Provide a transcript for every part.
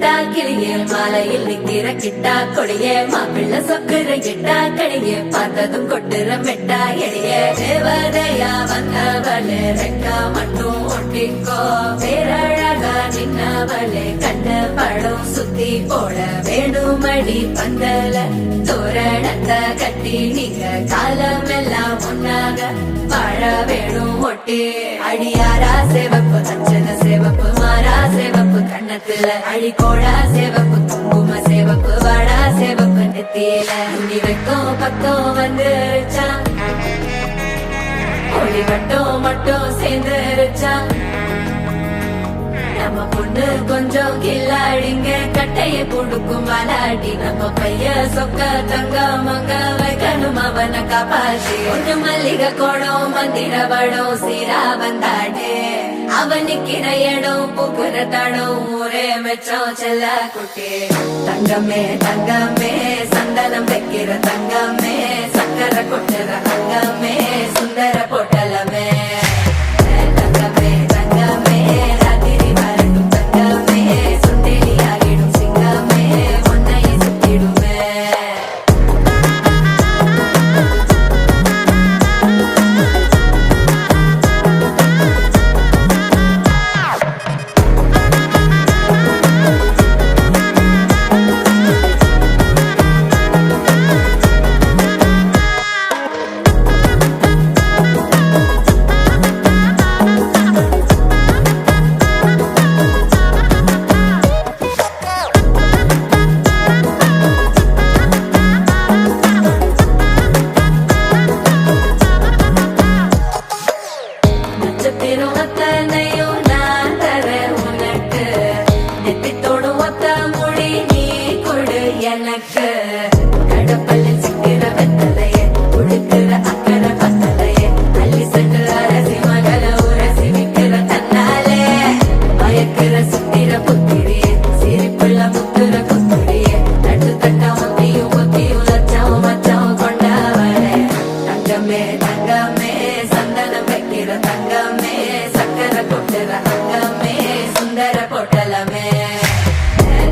கிட்டா கிளியே மாலையில் நிக்கிற கிட்டா கொடியே மாப்பிள்ள சொக்குற கிட்டா கடியே பார்த்ததும் கொட்டுற மெட்டா எடியே தேவதையா வந்தவளே ரெக்கா மட்டும் ஒட்டிக்கோ பேரழகா நின்னவளே கண்ட படம் சுத்தி போட வேணுமடி பந்தல தோரணத்தை கட்டி நீங்க காலமெல்லாம் ஒன்னாக வாழ வேணும் ஒட்டி அடியாரா சிவப்பு அச்சன சிவப்பு மாறா சிவப்பு கண்ணத்துல அழிகோடா சிவப்பு குங்கும சிவப்பு வாடா சிவப்பு நெத்தியில உனி வைக்கும் பக்கம் வந்துருச்சா ஒளி மட்டும் சேர்ந்துருச்சா நம்ம பொண்ணு கொஞ்சம் கில்லாடிங்க கட்டைய கொடுக்கும் வாலாடி நம்ம பைய சொக்க தங்க மங்க வைக்கணும் அவனை காப்பாற்றி ஒண்ணு மல்லிகை கோடம் மந்திர வடம் சீரா வந்தாடே அவனுக்கிற இடம் பூக்குற தடம் ஊரே மெச்சம் செல்ல குட்டி தங்கமே தங்கமே சந்தனம் வைக்கிற தங்கமே சக்கரை கொட்டுற தங்கமே சுந்தர பொட்டலமே தங்கமே தங்கமே ராத்திரி வரட்டும் தங்கமே சுண்டெலி ஆகிடும் சிங்கமே ஒன்னை சுத்திடுமே எனக்கு கடப்பல்லில் சிக்கிற வெத்தலையே உடுக்கிற அக்கறை பத்தலையே அள்ளி சென்று அரசி மகள உரசி விக்கிற தன்னாலே பயக்கிற சுத்திர புத்திரியே சிரிப்புள்ள முத்துற குத்துரியே தட்டு தட்ட ஒத்தியும் லட்சம் மச்சம் கொண்டவளே தங்கமே தங்கமே சந்தனம் வைக்கிற தங்கமே சக்கரை கொட்டுற தங்கமே சுந்தர பொட்டலமே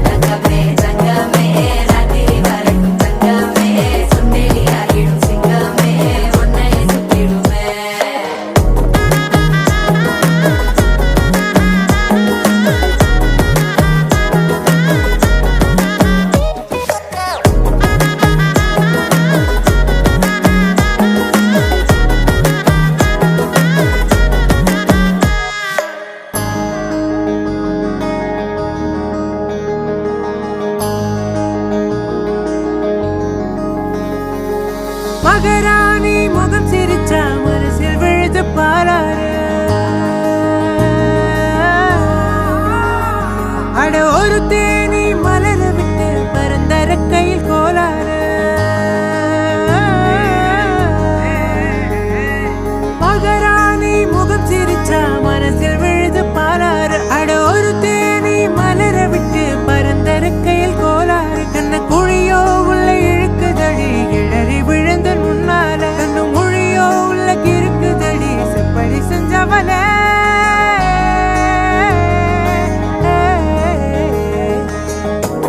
தங்கமே தங்கமே ராத்திரி வரட்டும் தங்கமே சுண்டெலி ஆகிடும் சிங்கமே ஒன்னை சுத்திடுமே மகராணி முகம் சிரிச்சா மனசில் விழுது பாராரு அட ஒரு தேனி மலர விட்டு பரந்தர கையில் கோலாறு மகராணி முகம் சிரிச்சா மனசில் விழுது பாராரு அட ஒரு தேனி மலர விட்டு பரந்தர கையில் கோலாறு கண்ண குழியோ உள்ள இழுக்குதடி இழறி விழுந்து முன்னால கண்ணு மொழியோ உள்ள கிறுக்குதடி செப்படி செஞ்சவன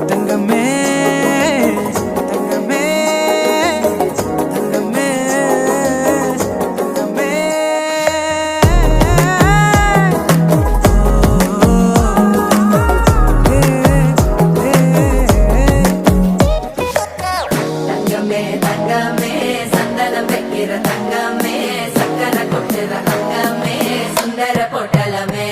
தங்கமே தங்கமே தங்கமே தங்கமே தங்கமே தங்கமே சந்தனம் வைக்கிற தங்கமே சக்கரை கொட்டுற தங்கமே சுந்தர பொட்டலமே